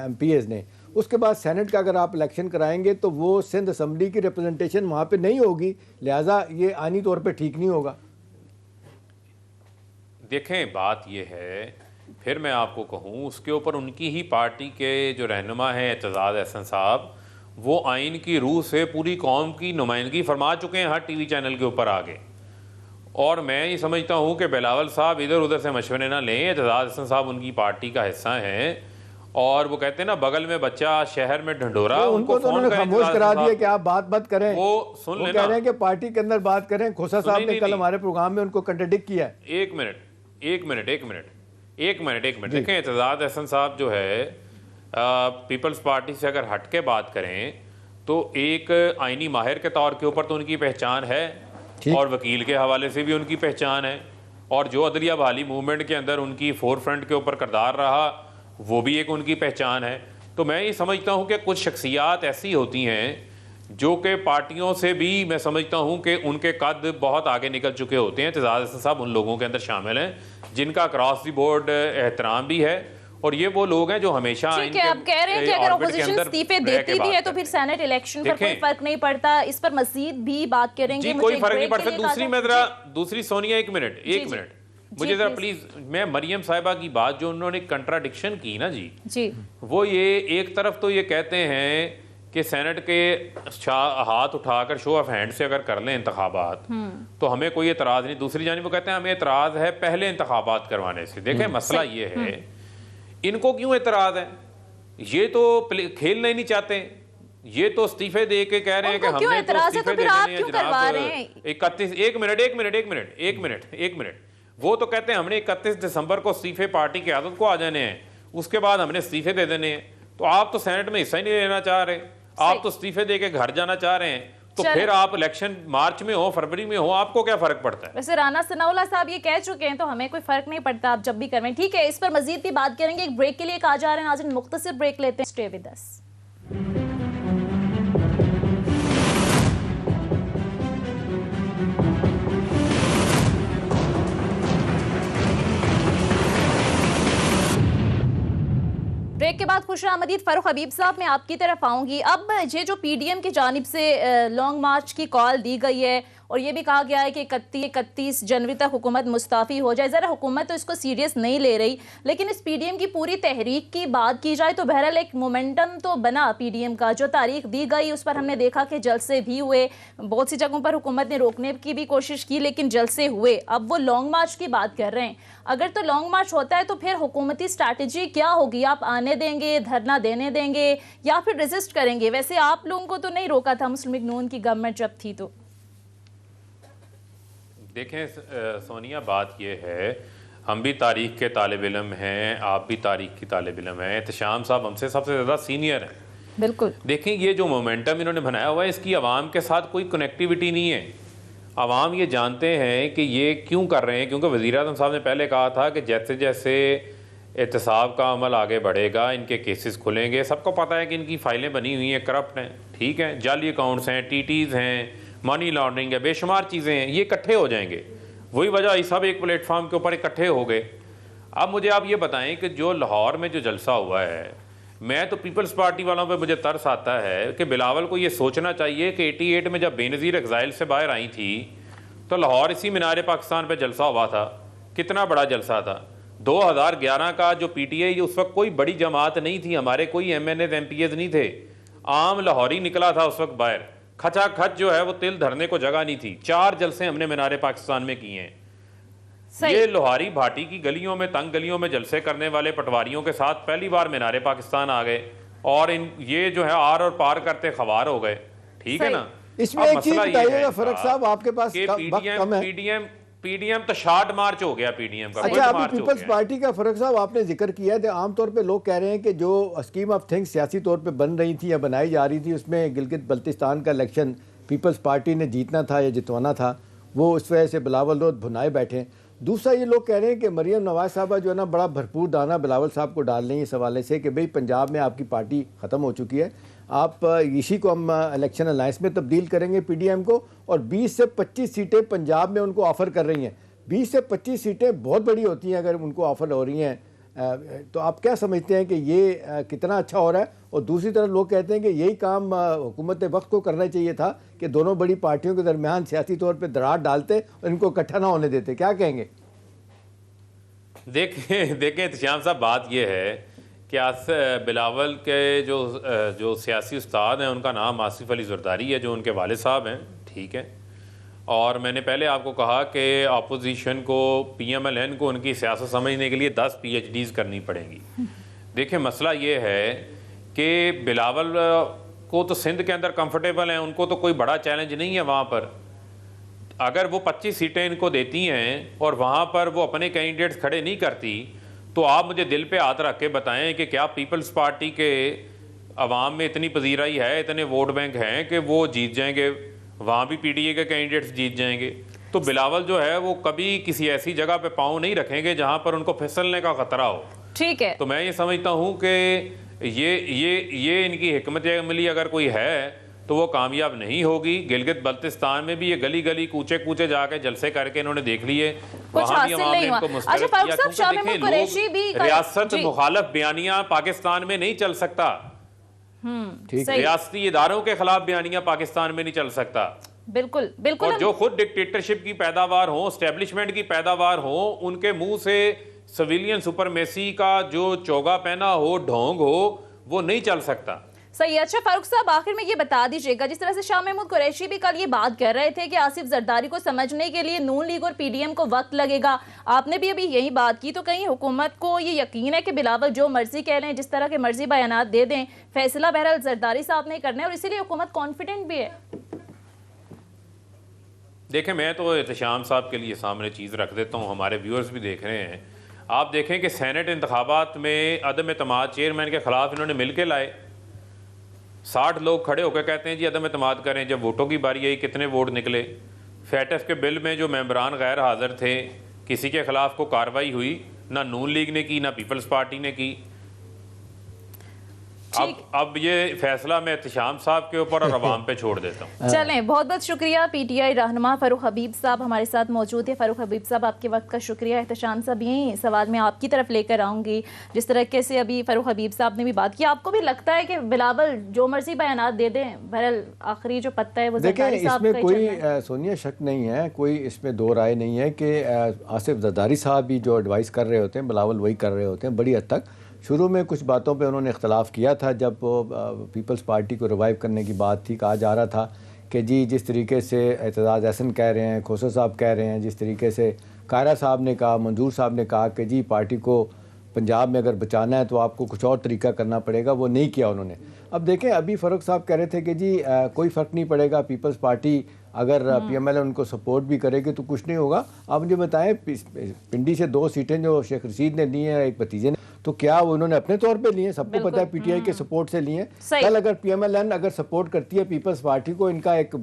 C: MPs ने, उसके बाद सेनेट का अगर आप इलेक्शन कराएंगे तो वो सिंध असम्बली की रिप्रेजेंटेशन वहाँ पे नहीं होगी, लिहाजा ये आनी तौर पे ठीक नहीं होगा।
D: देखें, बात ये है, फिर मैं आपको कहूँ उसके ऊपर उनकी ही पार्टी के जो रहनुमा हैं एतजाज़ अहसन साहब, वो आइन की रूह से पूरी कौम की नुमाइंदगी फरमा चुके हैं हर टीवी चैनल के ऊपर आगे। और मैं ये समझता हूँ कि बिलावल साहब इधर उधर से मशवरे ना लें। एतजाज़ अहसन साहब उनकी पार्टी का हिस्सा हैं और वो कहते हैं ना, बगल में बच्चा शहर में ढंढोरा,
C: उनको तो उन्होंने खामोश करा दिया कि आप बात मत करें।
D: वो सुन
C: वो
D: लेना,
C: कह रहे हैं कि पार्टी के अंदर बात करें। खोसा साहब ने कल हमारे प्रोग्राम में उनको कंट्राडिक्ट किया है।
D: एक मिनट। देखें, एतजाज़ अहसन साहब जो है पीपल्स पार्टी से अगर हट के बात करें तो एक आईनी माहिर के तौर के ऊपर तो उनकी पहचान है और वकील के हवाले से भी उनकी पहचान है, और जो अदलिया बहाली मूवमेंट के अंदर उनकी फोर फ्रंट के ऊपर किरदार रहा वो भी एक उनकी पहचान है। तो मैं ये समझता हूँ कि कुछ शख्सियात ऐसी होती हैं जो कि पार्टियों से भी मैं समझता हूँ कि उनके कद बहुत आगे निकल चुके होते हैं। एतजाज़ अहसन साहब उन लोगों के अंदर शामिल हैं जिनका क्रॉस द बोर्ड एहतराम भी है, और ये वो लोग हैं जो हमेशा
A: ठीक है, आप कह रहे हैं कि अगर ऑपोजिशन इस्तीफे देती भी है तो फिर सेनेट इलेक्शन पर कोई फर्क नहीं पड़ता। इस पर मजीद भी बात करेंगे।
D: जी, कोई फर्क नहीं पड़ता। दूसरी सोनिया, एक मिनट मुझे जरा प्लीज, मैं मरियम साहिबा की बात जो उन्होंने कंट्राडिक्शन की ना जी, वो ये एक तरफ तो ये कहते हैं कि सेनेट के हाथ उठाकर शो ऑफ हैंड से अगर कर लें इंतखाबात तो हमें कोई एतराज नहीं, दूसरी जानिब वो कहते हैं हमें एतराज है पहले इंतखाबात करवाने से। देखें, मसला ये है, इनको क्यों एतराज है? ये तो खेलना ही नहीं चाहते, ये तो इस्तीफे दे के कह रहे हैं कि हमने तो इस्तीफे देने हैं जनाब। 31 एक मिनट वो तो कहते हैं हमने 31 दिसंबर को इस्तीफे पार्टी की आदत को आ जाने हैं, उसके बाद हमने इस्तीफे दे देने हैं। तो आप तो सेनेट में हिस्सा ही नहीं लेना चाह रहे, आप तो इस्तीफे दे के घर जाना चाह रहे हैं। तो फिर आप इलेक्शन मार्च में हो, फरवरी में हो, आपको क्या फर्क पड़ता है?
A: वैसे राना सनाउल्लाह साहब ये कह चुके हैं तो हमें कोई फर्क नहीं पड़ता, आप जब भी करवें। ठीक है, इस पर मजीद भी बात करेंगे। एक ब्रेक के लिए कहा जा रहे हैं नाज़रीन, मुख्तसर ब्रेक लेते हैं। Stay with us. ब्रेक के बाद खुशआमदीद। फारूक हबीब साहब, मैं आपकी तरफ आऊंगी। अब ये जो PDM की जानिब से लॉन्ग मार्च की कॉल दी गई है और ये भी कहा गया है कि 31 जनवरी तक हुकूमत मुस्ताफ़ी हो जाए। ज़रा हुकूमत तो इसको सीरियस नहीं ले रही, लेकिन इस PDM की पूरी तहरीक की बात की जाए तो बहरहाल एक मोमेंटम तो बना PDM का। जो तारीख दी गई उस पर हमने देखा कि जलसे भी हुए, बहुत सी जगहों पर हुकूमत ने रोकने की भी कोशिश की लेकिन जलसे हुए। अब वो लॉन्ग मार्च की बात कर रहे हैं। अगर तो लॉन्ग मार्च होता है तो फिर हुकूमती स्ट्रैटेजी क्या होगी? आप आने देंगे, धरना देने देंगे या फिर रेजिस्ट करेंगे? वैसे आप लोगों को तो नहीं रोका था मुस्लिम लीग नून की गवर्नमेंट जब थी। तो
D: देखें सोनिया, बात ये है, हम भी तारीख के तालिब इल्म हैं, आप भी तारीख की तालिब इल्म हैं। एहतशाम साहब हमसे सबसे ज़्यादा सीनियर हैं।
A: बिल्कुल,
D: देखें, ये जो मोमेंटम इन्होंने बनाया हुआ है इसकी आवाम के साथ कोई कनेक्टिविटी नहीं है। आवाम ये जानते हैं कि ये क्यों कर रहे हैं, क्योंकि वज़ीर-ए-आज़म साहब ने पहले कहा था कि जैसे जैसे एहतसाब का अमल आगे बढ़ेगा इनके केसेस खुलेंगे। सबको पता है कि इनकी फाइलें बनी हुई हैं, करप्ट हैं, ठीक है, जाली अकाउंट्स हैं, TTs हैं, मनी लॉन्ड्रिंग है, बेशुमार चीज़ें हैं, ये इकट्ठे हो जाएंगे। वही वजह ये सब एक प्लेटफॉर्म के ऊपर इकट्ठे हो गए। अब मुझे आप ये बताएं कि जो लाहौर में जो जलसा हुआ है, मैं तो पीपल्स पार्टी वालों पे मुझे तरस आता है कि बिलावल को ये सोचना चाहिए कि 88 में जब बेनज़ीर एक्साइल से बाहर आई थी तो लाहौर इसी मीनार पाकिस्तान पे जलसा हुआ था। कितना बड़ा जलसा था। 2011 का जो PTI, उस वक्त कोई बड़ी जमात नहीं थी, हमारे कोई MNAs MPs नहीं थे, आम लाहौरी निकला था उस वक्त बाहर। खचा खच जो है वो तिल धरने को जगह नहीं थी। 4 जलसे हमने मीनार पाकिस्तान में किए हैं। ये लोहारी भाटी की गलियों में, तंग गलियों में जलसे करने वाले पटवारियों के साथ पहली बार मीनार पाकिस्तान आ गए और ये जो है आर और पार करते खवार हो गए। ठीक है ना।
C: इसमें एक चीज बताइएगा फरक साहब, आपके पास वक्त कम है।
D: पीडीएम तो शॉर्ट मार्च हो गया, पीडीएम का
C: अच्छा, अभी
D: मार्च हो
C: पीपल्स
D: गया।
C: पार्टी का फरूख साहब आपने जिक्र किया है, आमतौर पे लोग कह रहे हैं कि जो स्कीम ऑफ थिंग्स सियासी तौर पे बन रही थी या बनाई जा रही थी, उसमें गिलगित बल्तिस्तान का इलेक्शन पीपल्स पार्टी ने जीतना था या जितवाना था, वो उस वजह से बिलावल लोग भुनाए बैठे। दूसरा ये लोग कह रहे हैं कि मरियम नवाज साहबा जो है ना बड़ा भरपूर दाना बिलावल साहब को डाल रही है इस हवाले से कि भाई पंजाब में आपकी पार्टी ख़त्म हो चुकी है, आप इसी को हम इलेक्शन अलायंस में तब्दील करेंगे पीडीएम को, और 20 से 25 सीटें पंजाब में उनको ऑफ़र कर रही हैं। 20 से 25 सीटें बहुत बड़ी होती हैं अगर उनको ऑफ़र हो रही हैं, तो आप क्या समझते हैं कि ये कितना अच्छा हो रहा है? और दूसरी तरफ लोग कहते हैं कि यही काम हुकूमत वक्त को करना चाहिए था कि दोनों बड़ी पार्टियों के दरमियान सियासी तौर पे दरार डालते और इनको इकट्ठा ना होने देते। क्या कहेंगे?
D: देखें इत्तेशाम साहब, बात यह है कि बिलावल के जो सियासी उस्ताद हैं उनका नाम आसिफ अली जरदारी है, जो उनके वालिद साहब हैं, ठीक है। और मैंने पहले आपको कहा कि अपोजिशन को, PMLN को उनकी सियासत समझने के लिए 10 PhDs करनी पड़ेंगी। देखिए मसला ये है कि बिलावल को तो सिंध के अंदर कंफर्टेबल हैं, उनको तो कोई बड़ा चैलेंज नहीं है वहाँ पर। अगर वो 25 सीटें इनको देती हैं और वहाँ पर वो अपने कैंडिडेट्स खड़े नहीं करती, तो आप मुझे दिल पे हाथ रख के बताएं कि क्या पीपल्स पार्टी के अवाम में इतनी पजीराई है, इतने वोट बैंक हैं कि वो जीत जाएंगे, वहाँ भी PDA के कैंडिडेट्स जीत जाएंगे? तो बिलावल जो है वो कभी किसी ऐसी जगह पे पाँव नहीं रखेंगे जहाँ पर उनको फिसलने का खतरा हो।
A: ठीक है,
D: तो मैं ये समझता हूँ कि ये इनकी हिकमत अमली अगर कोई है तो वो कामयाब नहीं होगी। गिलगित बल्तिस्तान में भी ये गली गली कूचे कूचे जाके जलसे करके इन्होंने देख लिए, वहाँ भी अवाम ने इनको मुस्तरद किया। क्योंकि देखें, रियासत मुखालफ बयानियां पाकिस्तान में नहीं चल सकता, रियासती इदारों के खिलाफ बयानियां पाकिस्तान में नहीं चल सकता।
A: बिल्कुल बिल्कुल।
D: और जो खुद डिक्टेटरशिप की पैदावार हो, एस्टेब्लिशमेंट की पैदावार हो, उनके मुंह से सिविलियन सुपरमेसी का जो चोगा पहना हो, ढोंग हो, वो नहीं चल सकता।
A: सही। अच्छा फारूक साहब, आखिर में ये बता दीजिएगा, जिस तरह से शाह महमूद कुरैशी भी कल ये बात कर रहे थे कि आसिफ जरदारी को समझने के लिए नून लीग और PDM को वक्त लगेगा, आपने भी अभी यही बात की, तो कहीं हुकूमत को ये यकीन है कि बिलावल जो मर्जी कह लें, जिस तरह के मर्जी बयानात दे दें, फैसला बहरहाल जरदारी साहब ने करना है और इसीलिए हुकूमत कॉन्फिडेंट भी है?
D: देखें, मैं तो इत्तेशाम साहब के लिए सामने चीज़ रख देता हूँ, हमारे व्यूअर्स भी देख रहे हैं। आप देखें कि सेनेट इंतखाबात में अदम एतमाद चेयरमैन के खिलाफ इन्होंने मिल के लाए। 60 लोग खड़े होकर कहते हैं जी अदम एतमाद करें। जब वोटों की बारी आई, कितने वोट निकले? फैटफ के बिल में जो मेंबरान गैर हाजिर थे, किसी के खिलाफ को कार्रवाई हुई? ना नून लीग ने की, ना पीपल्स पार्टी ने की। अब ये फैसला मैं इत्तेशाम साहब के ऊपर और अवाम पे छोड़ देता हूँ।
A: चलें, बहुत बहुत शुक्रिया। PTI रहनुमा फ़ारूक हबीब साहब हमारे साथ मौजूद है। फ़ारूक हबीब साहब, आपके वक्त का शुक्रिया। इत्तेशाम साहब, यही सवाल मैं आपकी तरफ लेकर आऊँगी। जिस तरीके से अभी फ़ारूक हबीब साहब ने भी बात की, आपको भी लगता है कि बिलावल जो मर्जी बयानात दे दें, बहरहाल आखिरी जो पत्ता है वो जरदारी साहब का ही चलना है?
C: कोई सोनिया शक नहीं है, कोई इसमें दो राय नहीं है कि आसिफ जरदारी साहब भी जो एडवाइस कर रहे होते हैं, बिलावल वही कर रहे होते हैं बड़ी हद तक। शुरू में कुछ बातों पे उन्होंने इख्तलाफ किया था, जब पीपल्स पार्टी को रिवाइव करने की बात थी। कहा जा रहा था कि जी जिस तरीके से एतजाज़ हसन कह रहे हैं, खोसर साहब कह रहे हैं, जिस तरीके से कायरा साहब ने कहा, मंजूर साहब ने कहा कि जी पार्टी को पंजाब में अगर बचाना है तो आपको कुछ और तरीका करना पड़ेगा, वो नहीं किया उन्होंने। अब देखें, अभी फ़ारूक साहब कह रहे थे कि जी कोई फ़र्क नहीं पड़ेगा, पीपल्स पार्टी अगर PML उनको सपोर्ट भी करेगी तो कुछ नहीं होगा। आप मुझे बताएं, पिंडी से 2 सीटें जो शेख रशीद ने ली हैं, एक भतीजे ने, तो क्या उन्होंने अपने तौर पे लिए? सबको पता है PTI के सपोर्ट से लिए। कल अगर PMLN अगर सपोर्ट करती है पीपल्स पार्टी को, इनका एक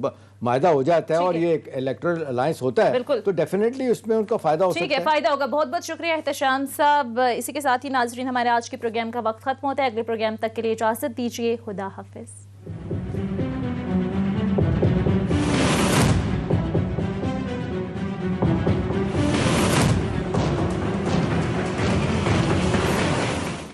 C: मायदा हो जाता है और ये एक इलेक्टोरल अलायंस होता है, तो डेफिनेटली उसमें उनका फायदा हो सकता है।
A: फायदा होगा। बहुत बहुत शुक्रिया इत्तेशाम साहब। इसी के साथ ही नाजरीन, हमारे आज के प्रोग्राम का वक्त खत्म होता है। अगले प्रोग्राम तक के लिए इजाजत दीजिए। खुदा हाफिज।